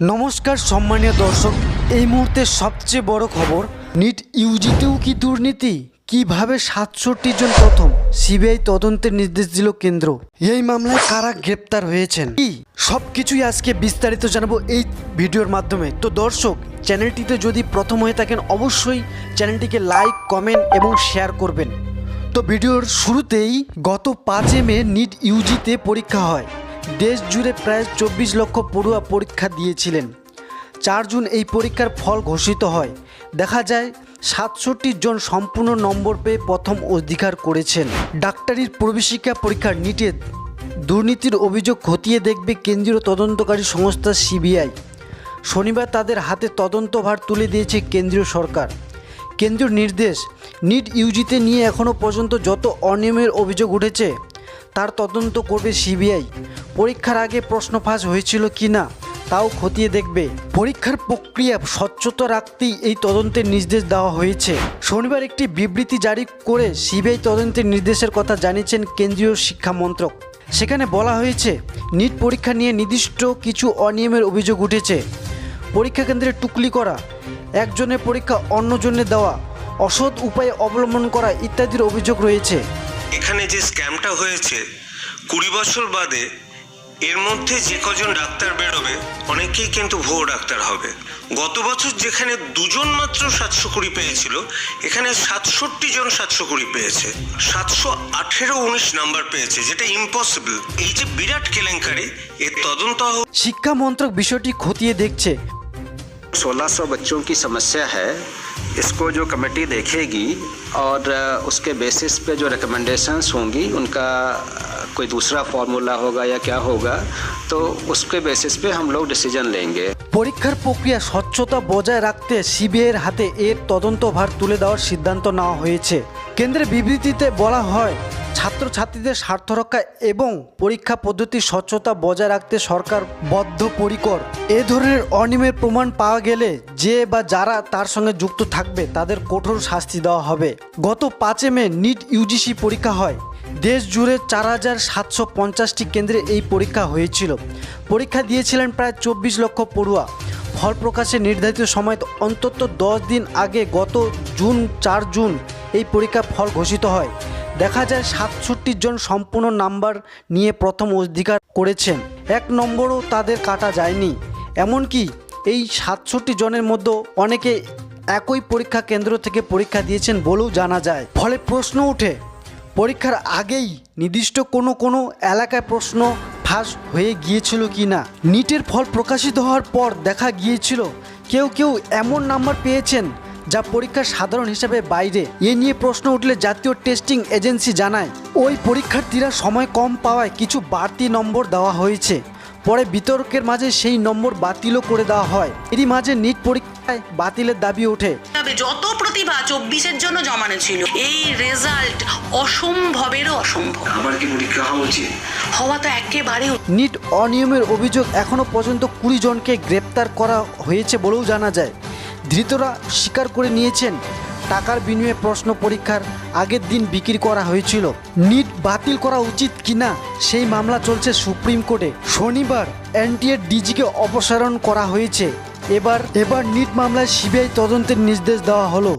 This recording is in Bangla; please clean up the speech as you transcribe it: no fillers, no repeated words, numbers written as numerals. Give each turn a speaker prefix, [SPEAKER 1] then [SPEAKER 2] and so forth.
[SPEAKER 1] নমস্কার সম্মানীয় দর্শক, এই মুহূর্তে সবচেয়ে বড় খবর, নিট ইউজিতেও কি দুর্নীতি? কিভাবে ৬৭ জন প্রথম? সিবিআই তদন্তের নির্দেশ দিল কেন্দ্র। এই মামলায় কারা গ্রেপ্তার হয়েছেন, কি সবকিছুই আজকে বিস্তারিত জানাবো এই ভিডিওর মাধ্যমে। তো দর্শক, চ্যানেলটিতে যদি প্রথম হয়ে থাকেন অবশ্যই চ্যানেলটিকে লাইক, কমেন্ট এবং শেয়ার করবেন। তো ভিডিওর শুরুতেই গত ৫ মে নিট ইউজিতে পরীক্ষা হয়। দেশ জুড়ে প্রায় ২৪ লক্ষ পড়ুয়া পরীক্ষা দিয়েছিলেন। ৪ জুন এই পরীক্ষার ফল ঘোষিত হয়। দেখা যায় ৬৭ জন সম্পূর্ণ নম্বর পেয়ে প্রথম অধিকার করেছেন। ডাক্তারির প্রবেশিকা পরীক্ষার নিটে দুর্নীতির অভিযোগ খতিয়ে দেখবে কেন্দ্রীয় তদন্তকারী সংস্থা সিবিআই। শনিবার তাদের হাতে তদন্তভার তুলে দিয়েছে কেন্দ্রীয় সরকার। কেন্দ্রীয় নির্দেশ, নিট ইউজিতে নিয়ে এখনও পর্যন্ত যত অনিয়মের অভিযোগ উঠেছে তার তদন্ত করবে সিবিআই। পরীক্ষার আগে প্রশ্ন ফাঁস হয়েছিল কি না তাও খতিয়ে দেখবে। পরীক্ষার প্রক্রিয়া স্বচ্ছতা রাখতেই এই তদন্তের নির্দেশ দেওয়া হয়েছে। শনিবার একটি বিবৃতি জারি করে সিবিআই তদন্তের নির্দেশের কথা জানিয়েছেন কেন্দ্রীয় শিক্ষা মন্ত্রক। সেখানে বলা হয়েছে, নিট পরীক্ষা নিয়ে নির্দিষ্ট কিছু অনিয়মের অভিযোগ উঠেছে। পরীক্ষা কেন্দ্রে টুকলি করা, একজনের পরীক্ষা অন্যজনের দেওয়া, অসৎ উপায় অবলম্বন করা ইত্যাদির অভিযোগ রয়েছে।
[SPEAKER 2] এখানে যে স্ক্যামটা হয়েছে ২০ বছর বাদে এর মধ্যে যে কজন ডাক্তার বেরোবে অনেকেই কিন্তু ভুয়ো ডাক্তার হবে। গত বছর যেখানে ২ জন মাত্র ৭২০ পেয়েছিল, এখানে ৬৭ জন ৭২০ পেয়েছে, ৭১৮-১৯ নাম্বার পেয়েছে, যেটা ইম্পসিবল। এই যে বিরাট কেলেঙ্কারি, এর তদন্ত।
[SPEAKER 1] শিক্ষা মন্ত্রক বিষয়টি খতিয়ে দেখছে।
[SPEAKER 3] 1600 बच्चों की समस्या है, इसको जो कमेटी देखेगी और उसके बेसिस पे जो रिकमेंडेशंस होंगी, उनका कोई दूसरा फॉर्मूला होगा या क्या होगा, तो उसके बेसिस पे हम लोग डिसीजन लेंगे।
[SPEAKER 1] পরীক্ষার প্রক্রিয়া স্বচ্ছতা বজায় রাখতে সিবিআইয়ের হাতে এর তদন্তভার তুলে দেওয়ার সিদ্ধান্ত নেওয়া হয়েছে। কেন্দ্রের বিবৃতিতে বলা হয়, ছাত্রছাত্রীদের স্বার্থ রক্ষা এবং পরীক্ষা পদ্ধতির স্বচ্ছতা বজায় রাখতে সরকার বদ্ধপরিকর। এ ধরনের অনিয়মের প্রমাণ পাওয়া গেলে যে বা যারা তার সঙ্গে যুক্ত থাকবে তাদের কঠোর শাস্তি দেওয়া হবে। গত ৫ মে নিট ইউজিসি পরীক্ষা হয়। দেশ জুড়ে ৪,৭৫০টি কেন্দ্রে এই পরীক্ষা হয়েছিল। পরীক্ষা দিয়েছিলেন প্রায় ২৪ লক্ষ পড়ুয়া। ফল প্রকাশের নির্ধারিত সময় অন্তত ১০ দিন আগে গত ৪ জুন এই পরীক্ষার ফল ঘোষিত হয়। দেখা যায় ৬৭ জন সম্পূর্ণ নাম্বার নিয়ে প্রথম অধিকার করেছেন। ১ নম্বরও তাদের কাটা যায়নি। এমনকি এই ৬৭ জনের মধ্যে অনেকে একই পরীক্ষা কেন্দ্র থেকে পরীক্ষা দিয়েছেন বলেও জানা যায়। ফলে প্রশ্ন ওঠে, পরীক্ষার আগেই নির্দিষ্ট কোনো এলাকায় প্রশ্ন ফাঁস হয়ে গিয়েছিল কি না। নিটের ফল প্রকাশিত হওয়ার পর দেখা গিয়েছিল কেউ এমন নাম্বার পেয়েছেন যা পরীক্ষার সাধারণ হিসাবে বাইরে। এ নিয়ে প্রশ্ন উঠলে জাতীয় টেস্টিং এজেন্সি জানায়, ওই পরীক্ষার্থীরা সময় কম পাওয়ায় কিছু বাড়তি নম্বর দেওয়া হয়েছে। পরে বিতর্কের মাঝে সেই নম্বর বাতিলও করে দেওয়া হয়। এরই মাঝে নিট পরীক্ষায় বাতিলের দাবি ওঠে।
[SPEAKER 4] যত প্রতিভা ২৪-এর জন্য জমানো ছিল, এই রেজাল্ট অসম্ভবেরও অসম্ভব।
[SPEAKER 2] আবার কি পরীক্ষা হওয়া উচিত?
[SPEAKER 4] হওয়া তো একেবারে।
[SPEAKER 1] নিট অনিয়মের অভিযোগ এখনও পর্যন্ত ২০ জনকে গ্রেপ্তার করা হয়েছে বলেও জানা যায়। ধৃতরা স্বীকার করে নিয়েছেন টাকার বিনিময়ে প্রশ্ন পরীক্ষার আগের দিন বিক্রি করা হয়েছিল। নিট বাতিল করা উচিত কিনা সেই মামলা চলছে সুপ্রিম কোর্টে। শনিবার এনটিএ ডিজিকে অপসারণ করা হয়েছে। এবার নিট মামলায় সিবিআই তদন্তের নির্দেশ দেওয়া হলো।